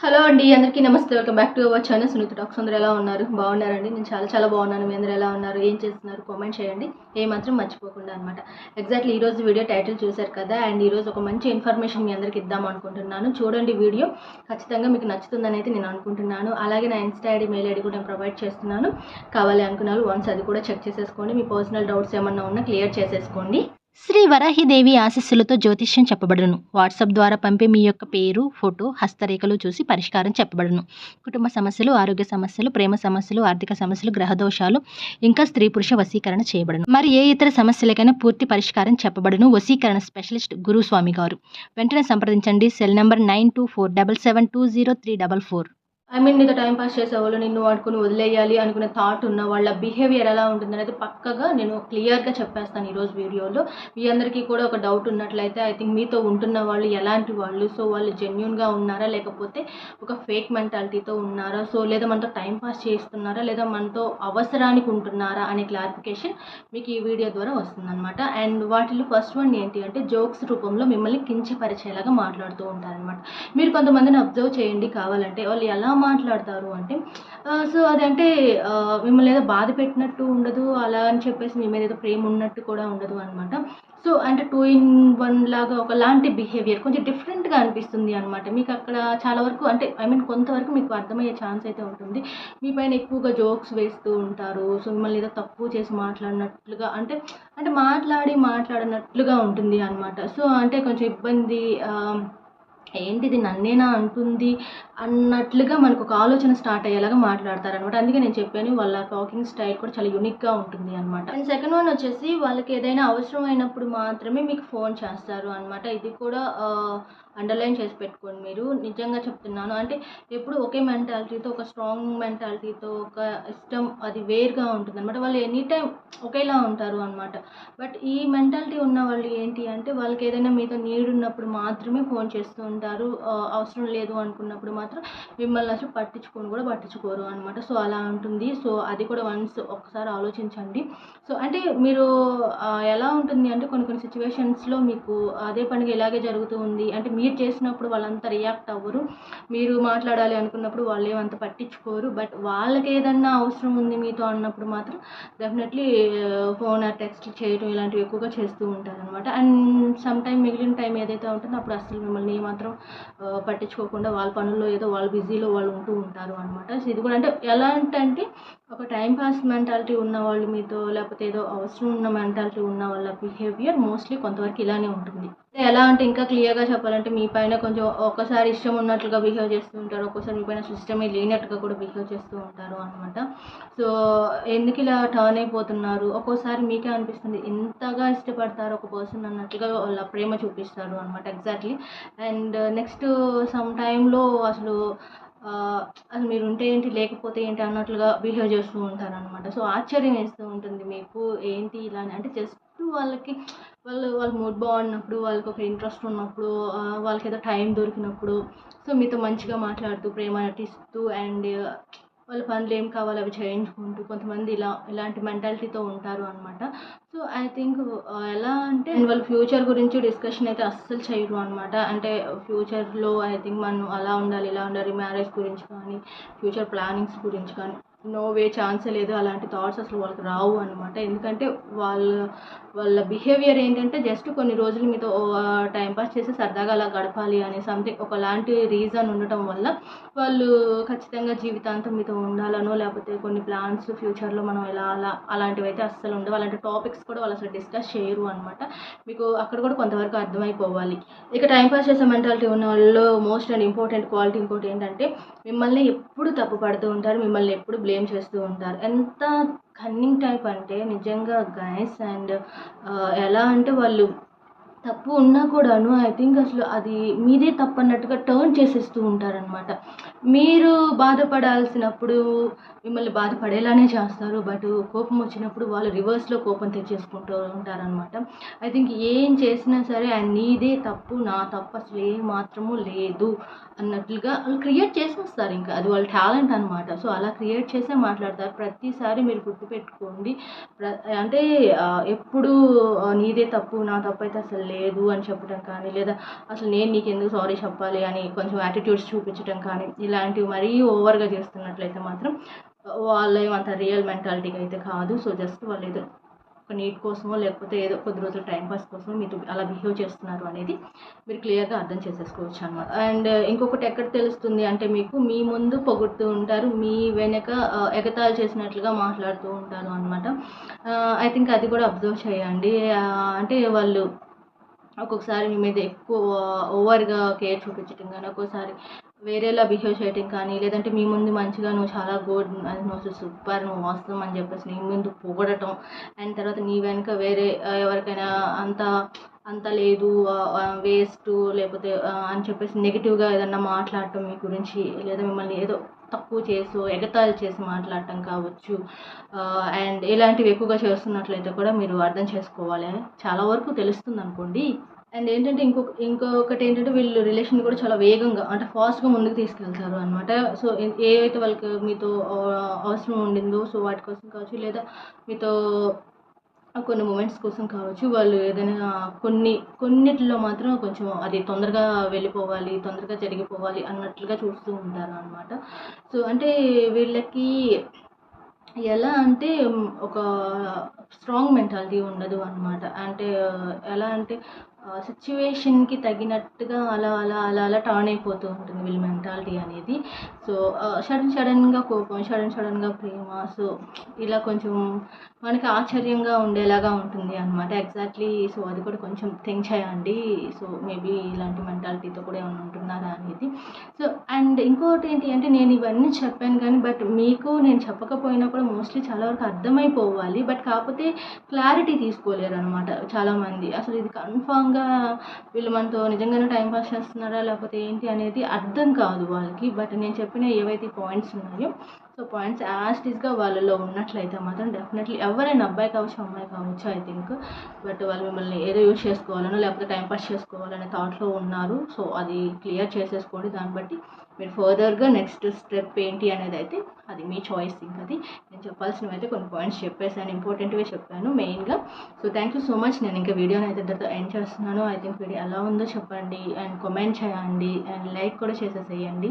Hello అండి, అందరికీ నమస్తే. Welcome back to our channel Sunitha talks. అందరూ ఎలా ఉన్నారు? బాగున్నారండి? నేను చాలా బాగున్నాను. మీ అందరూ ఎలా ఉన్నారు? ఏం చేస్తున్నారు? కామెంట్ చేయండి, ఏమాత్రం మర్చిపోకుండా అనమాట. ఎగ్జాక్ట్లీ ఈరోజు వీడియో టైటిల్ చూశారు కదా, అండ్ ఈరోజు ఒక మంచి ఇన్ఫర్మేషన్ మీ అందరికి ఇద్దాం అనుకుంటున్నాను. చూడండి, వీడియో ఖచ్చితంగా మీకు నచ్చుతుందని అయితే నేను అనుకుంటున్నాను. అలాగే నా ఇన్స్టా ఐడి, మెయిల్ ఐడి కూడా నేను ప్రొవైడ్ చేస్తున్నాను. కావాలి అనుకున్నారు వన్స్ అది కూడా చెక్ చేసేసుకోండి. మీ పర్సనల్ డౌట్స్ ఏమన్నా ఉన్నా క్లియర్ చేసేసుకోండి. శ్రీ వరాహిదేవి ఆశీస్సులతో జ్యోతిష్యం చెప్పబడును. వాట్సాప్ ద్వారా పంపే మీ యొక్క పేరు, ఫోటో, హస్తరేఖలు చూసి పరిష్కారం చెప్పబడును. కుటుంబ సమస్యలు, ఆరోగ్య సమస్యలు, ప్రేమ సమస్యలు, ఆర్థిక సమస్యలు, గ్రహదోషాలు, ఇంకా స్త్రీ పురుష వశీకరణ చేయబడును. మరి ఏ ఇతర సమస్యలకైనా పూర్తి పరిష్కారం చెప్పబడును. వశీకరణ స్పెషలిస్ట్ గురుస్వామి గారు. వెంటనే సంప్రదించండి. Cell number 9247720344. నీతో టైం పాస్ చేసేవాళ్ళు, నిన్ను వాడుకొని వదిలేయాలి అనుకునే థాట్ ఉన్న వాళ్ళ బిహేవియర్ ఎలా ఉంటుందనేది పక్కగా నేను క్లియర్గా చెప్పేస్తాను ఈరోజు వీడియోలో. మీ అందరికీ కూడా ఒక డౌట్ ఉన్నట్లయితే, ఐ థింక్ మీతో ఉంటున్న వాళ్ళు ఎలాంటి వాళ్ళు, సో వాళ్ళు జెన్యున్గా ఉన్నారా, లేకపోతే ఒక ఫేక్ మెంటాలిటీతో ఉన్నారా, సో లేదా మనతో టైం పాస్ చేస్తున్నారా, లేదా మనతో అవసరానికి ఉంటున్నారా అనే క్లారిఫికేషన్ మీకు ఈ వీడియో ద్వారా వస్తుందన్నమాట. అండ్ వాటిలో ఫస్ట్ వన్ ఏంటి అంటే, జోక్స్ రూపంలో మిమ్మల్ని కించపరిచేలాగా మాట్లాడుతూ ఉంటారనమాట. మీరు కొంతమందిని అబ్జర్వ్ చేయండి కావాలంటే, వాళ్ళు ఎలా మాట్లాడతారు అంటే, సో అదంటే మిమ్మల్ని ఏదో బాధ పెట్టినట్టు ఉండదు, అలా అని చెప్పేసి మీ మీద ఏదో ప్రేమ ఉన్నట్టు కూడా ఉండదు అనమాట. సో అంటే 2 in 1 లాగా ఒకలాంటి బిహేవియర్ కొంచెం డిఫరెంట్గా అనిపిస్తుంది అనమాట. మీకు అక్కడ చాలా వరకు అంటే కొంతవరకు మీకు అర్థమయ్యే ఛాన్స్ అయితే ఉంటుంది. మీ పైన ఎక్కువగా జోక్స్ వేస్తూ ఉంటారు. సో మిమ్మల్ని ఏదో తక్కువ చేసి మాట్లాడినట్లుగా అంటే అంటే మాట్లాడినట్లుగా ఉంటుంది అనమాట. సో అంటే కొంచెం ఇబ్బంది, ఏంటిది నన్నేనా అంటుంది అన్నట్లుగా మనకు ఒక ఆలోచన స్టార్ట్ అయ్యేలాగా మాట్లాడతారనమాట. అందుకే నేను చెప్పాను, వాళ్ళ టాకింగ్ స్టైల్ కూడా చాలా యూనిక్గా ఉంటుంది అనమాట. అండ్ సెకండ్ వన్ వచ్చేసి, వాళ్ళకి ఏదైనా అవసరం అయినప్పుడు మాత్రమే మీకు ఫోన్ చేస్తారు అనమాట. ఇది కూడా అండర్లైన్ చేసి పెట్టుకోండి మీరు. నిజంగా చెప్తున్నాను. అంటే ఎప్పుడు ఒకే మెంటాలిటీతో, ఒక స్ట్రాంగ్ మెంటాలిటీతో, ఒక ఇష్టం అది వేరుగా ఉంటుంది అనమాట. వాళ్ళు ఎనీ టైం ఒకేలా ఉంటారు అనమాట. బట్ ఈ మెంటాలిటీ ఉన్న వాళ్ళు ఏంటి అంటే, వాళ్ళకి ఏదైనా మీతో నీడ్ ఉన్నప్పుడు మాత్రమే ఫోన్ చేస్తూ ఉంటారు. అవసరం లేదు అనుకున్నప్పుడు మాత్రం మిమ్మల్ని అసలు పట్టించుకోరు అనమాట. సో అలా ఉంటుంది. సో అది కూడా వన్స్ ఒకసారి ఆలోచించండి. సో అంటే మీరు ఎలా ఉంటుంది అంటే, కొన్ని సిచ్యువేషన్స్లో మీకు అదే పనిగా ఇలాగే జరుగుతూ ఉంది అంటే, మీరు చేసినప్పుడు వాళ్ళంతా రియాక్ట్ అవ్వరు. మీరు మాట్లాడాలి అనుకున్నప్పుడు వాళ్ళు ఏమంత పట్టించుకోరు. బట్ వాళ్ళకి ఏదన్నా అవసరం ఉంది మీతో అన్నప్పుడు మాత్రం డెఫినెట్లీ ఫోన్ ఆర్ టెక్స్ట్ చేయడం ఇలాంటివి ఎక్కువగా చేస్తూ ఉంటారనమాట. అండ్ సమ్ టైం మిగిలిన టైం ఏదైతే ఉంటుందో అప్పుడు అసలు మిమ్మల్ని ఏమాత్రం పట్టించుకోకుండా వాళ్ళ పనుల్లో ఏదో వాళ్ళ బిజీలో వాళ్ళు ఉంటూ ఉంటారు అనమాట. సో ఇది కూడా అంటే ఎలా అంటే, ఒక టైం పాస్ మెంటాలిటీ ఉన్న వాళ్ళు మీతో, లేకపోతే ఏదో అవసరం ఉన్న మెంటాలిటీ ఉన్న వాళ్ళ బిహేవియర్ మోస్ట్లీ కొంతవరకు ఇలానే ఉంటుంది. ఎలా అంటే ఇంకా క్లియర్గా చెప్పాలంటే, మీ పైన కొంచెం ఒక్కసారి ఇష్టం ఉన్నట్లుగా బిహేవ్ చేస్తూ ఉంటారు, ఒక్కోసారి మీ పైన ఇష్టమే లేనట్టుగా కూడా బిహేవ్ చేస్తూ ఉంటారు అనమాట. సో ఎందుకు ఇలా టర్న్ అయిపోతున్నారు, ఒక్కోసారి మీకే అనిపిస్తుంది ఇంతగా ఇష్టపడతారు ఒక పర్సన్ అన్నట్లుగా వాళ్ళ ప్రేమ చూపిస్తారు అనమాట. ఎగ్జాక్ట్లీ. అండ్ నెక్స్ట్ సమ్ టైంలో అసలు మీరు ఉంటే ఏంటి, లేకపోతే ఏంటి అన్నట్లుగా బిహేవ్ చేస్తూ ఉంటారనమాట. సో ఆశ్చర్యం వేస్తూ ఉంటుంది మీకు, ఏంటి ఇలా అంటే జస్ట్ వాళ్ళకి వాళ్ళ మూడ్ బాగున్నప్పుడు, వాళ్ళకి ఒక ఇంట్రెస్ట్ ఉన్నప్పుడు, వాళ్ళకి ఏదో టైం దొరికినప్పుడు, సో మీతో మంచిగా మాట్లాడుతూ, ప్రేమ నటిస్తూ, అండ్ వాళ్ళ పనులు ఏం కావాలో అవి చేయించుకుంటూ, కొంతమంది ఇలాంటి మెంటాలిటీతో ఉంటారు అనమాట. సో ఐ థింక్ ఎలా అంటే, వాళ్ళ ఫ్యూచర్ గురించి డిస్కషన్ అయితే అస్సలు చేయరు అనమాట. అంటే ఫ్యూచర్లో ఐ థింక్ మనం అలా ఉండాలి, ఇలా ఉండాలి, మ్యారేజ్ గురించి కానీ, ఫ్యూచర్ ప్లానింగ్స్ గురించి కానీ నో వే, ఛాన్సే లేదు. అలాంటి థాట్స్ అసలు వాళ్ళకి రావు అనమాట. ఎందుకంటే వాళ్ళ బిహేవియర్ ఏంటంటే, జస్ట్ కొన్ని రోజులు మీతో టైం పాస్ చేసి సరదాగా అలా గడపాలి అనే సంథింగ్ ఒకలాంటి రీజన్ ఉండటం వల్ల వాళ్ళు ఖచ్చితంగా జీవితాంతం మీతో ఉండాలనో, లేకపోతే కొన్ని ప్లాన్స్ ఫ్యూచర్లో మనం అలాంటివి అయితే అస్సలు ఉండవు. అలాంటి టాపిక్స్ కూడా వాళ్ళు అసలు డిస్కస్ చేయరు అనమాట. మీకు అక్కడ కూడా కొంతవరకు అర్థమైపోవాలి. ఇక టైం పాస్ చేసే మెంటాలిటీ ఉన్న వాళ్ళలో మోస్ట్ అండ్ ఇంపార్టెంట్ క్వాలిటీ ఇంకోటి ఏంటంటే, మిమ్మల్ని ఎప్పుడు తప్పు పడుతూ ఉంటారు, మిమ్మల్ని ఎప్పుడు బ్లేమ్ చేస్తూ ఉంటారు. ఎంత కన్నింగ్ టైప్ అంటే నిజంగా గైస్. అండ్ ఎలా అంటే, వాళ్ళు తప్పు ఉన్నా కూడాను ఐ థింక్ అసలు అది మీదే తప్పు అన్నట్టుగా టర్న్ చేసేస్తూ ఉంటారనమాట. మీరు బాధపడాల్సినప్పుడు మిమ్మల్ని బాధపడేలానే చేస్తారు. బట్ కోపం వచ్చినప్పుడు వాళ్ళు రివర్స్లో కోపం తెచ్చేసుకుంటూ ఉంటారనమాట. ఐ థింక్ ఏం చేసినా సరే నీదే తప్పు, నా తప్పు అసలు ఏ మాత్రము లేదు అన్నట్లుగా వాళ్ళు క్రియేట్ చేసేస్తారు. ఇంకా అది వాళ్ళ టాలెంట్ అనమాట. సో అలా క్రియేట్ చేసే మాట్లాడతారు. ప్రతిసారి మీరు గుర్తుపెట్టుకోండి, అంటే ఎప్పుడు నీదే తప్పు, నా తప్పు అయితే అసలు లేదు అని చెప్పడం కానీ, లేదా అసలు నేను నీకు ఎందుకు సారీ చెప్పాలి అని కొంచెం యాటిట్యూడ్స్ చూపించడం కానీ, ఇలాంటివి మరీ ఓవర్గా చేస్తున్నట్లయితే మాత్రం వాళ్ళ ఏమంత రియల్ మెంటాలిటీగా అయితే కాదు. సో జస్ట్ వాళ్ళు ఏదో ఒక నీట్ కోసమో లేకపోతే ఏదో కొద్ది రోజులు టైం పాస్ కోసమో మీతో అలా బిహేవ్ చేస్తున్నారు అనేది మీరు క్లియర్గా అర్థం చేసేసుకోవచ్చు అనమాట. అండ్ ఇంకొకటి ఎక్కడ తెలుస్తుంది అంటే, మీకు మీ ముందు పొగుడుతూ ఉంటారు, మీ వెనక ఎగతాళి చేసినట్లుగా మాట్లాడుతూ ఉంటారు అనమాట. ఐ థింక్ అది కూడా అబ్జర్వ్ చేయండి. అంటే వాళ్ళు ఒక్కొక్కసారి మీ మీద ఎక్కువ ఓవర్గా కేర్ చూపించడం కానీ, ఒక్కోసారి వేరేలా బిహేవ్ చేయటం కానీ, లేదంటే మీ ముందు మంచిగా నువ్వు చాలా గుడ్, నువ్వు సూపర్, నువ్వు అవసరం అని చెప్పేసి నీ ముందు పొగడటం, అండ్ తర్వాత నీ వెనుక వేరే ఎవరికైనా అంత లేదు, వేస్ట్, లేకపోతే అని చెప్పేసి నెగిటివ్గా ఏదన్నా మాట్లాడటం మీ గురించి, లేదా మిమ్మల్ని ఏదో తక్కువ చేసి ఎగతాళి చేసి మాట్లాడటం కావచ్చు. అండ్ ఇలాంటివి ఎక్కువగా చేస్తున్నట్లయితే కూడా మీరు అర్థం చేసుకోవాలి. చాలా వరకు తెలుస్తుంది అనుకోండి. అండ్ ఏంటంటే ఇంకొకటి ఏంటంటే, వీళ్ళు రిలేషన్ కూడా చాలా వేగంగా అంటే ఫాస్ట్గా ముందుకు తీసుకెళ్తారు అనమాట. సో ఏవైతే వాళ్ళకి మీతో అవసరం ఉండిందో, సో వాటి కోసం కావచ్చు, లేదా మీతో కొన్ని మూమెంట్స్ కోసం కావచ్చు, వాళ్ళు ఏదైనా కొన్నిటిలో మాత్రం కొంచెం అది తొందరగా వెళ్ళిపోవాలి, తొందరగా జరిగిపోవాలి అన్నట్లుగా చూస్తూ ఉంటారు అనమాట. సో అంటే వీళ్ళకి ఎలా అంటే ఒక స్ట్రాంగ్ మెంటాలిటీ ఉండదు అనమాట. అంటే ఎలా అంటే సిచ్యువేషన్కి తగినట్టుగా అలా టర్న్ అయిపోతూ ఉంటుంది వీళ్ళ మెంటాలిటీ అనేది. సో సడన్గా కోపం, సడన్గా ప్రేమ, సో ఇలా కొంచెం మనకి ఆశ్చర్యంగా ఉండేలాగా ఉంటుంది అనమాట. ఎగ్జాక్ట్లీ. సో అది కూడా కొంచెం థింక్ చేయండి. సో మేబీ ఇలాంటి మెంటాలిటీతో కూడా ఏమైనా ఉంటున్నారా అనేది. సో అండ్ ఇంకోటి ఏంటి అంటే, నేను ఇవన్నీ చెప్పాను కానీ బట్ మీకు నేను చెప్పకపోయినా కూడా మోస్ట్లీ చాలా వరకు అర్థమైపోవాలి. బట్ కాకపోతే క్లారిటీ తీసుకోలేరు అనమాట చాలామంది. అసలు ఇది కన్ఫామ్గా వీళ్ళు మనతో నిజంగానే టైం పాస్ చేస్తున్నారా లేకపోతే ఏంటి అనేది అర్థం కాదు వాళ్ళకి. బట్ నేను చెప్పిన ఏవైతే పాయింట్స్ ఉన్నాయో, సో పాయింట్స్ యాజ్ టీస్గా వాళ్ళలో ఉన్నట్లయితే మాత్రం డెఫినెట్లీ ఎవరైనా అబ్బాయి కావచ్చు, అమ్మాయి కావచ్చు, ఐ థింక్. బట్ వాళ్ళు మిమ్మల్ని ఏదో యూజ్ చేసుకోవాలనో లేకపోతే టైం పాస్ చేసుకోవాలనే థాట్లో ఉన్నారు. సో అది క్లియర్ చేసేసుకోండి. దాన్ని బట్టి మీరు ఫర్దర్గా నెక్స్ట్ స్టెప్ ఏంటి అనేది అయితే అది మీ చాయిస్. ఇంకా అది నేను చెప్పాల్సినవి అయితే కొన్ని పాయింట్స్ చెప్పేసాను, ఇంపార్టెంట్వే చెప్పాను మెయిన్గా. So thank you so much. నేను ఇంకా వీడియోని అయితే ఇద్దరితో ఎండ్ చేస్తున్నాను. ఐ థింక్ వీడియో ఎలా ఉందో చెప్పండి, అండ్ కామెంట్ చేయండి, అండ్ లైక్ కూడా చేసేసేయండి.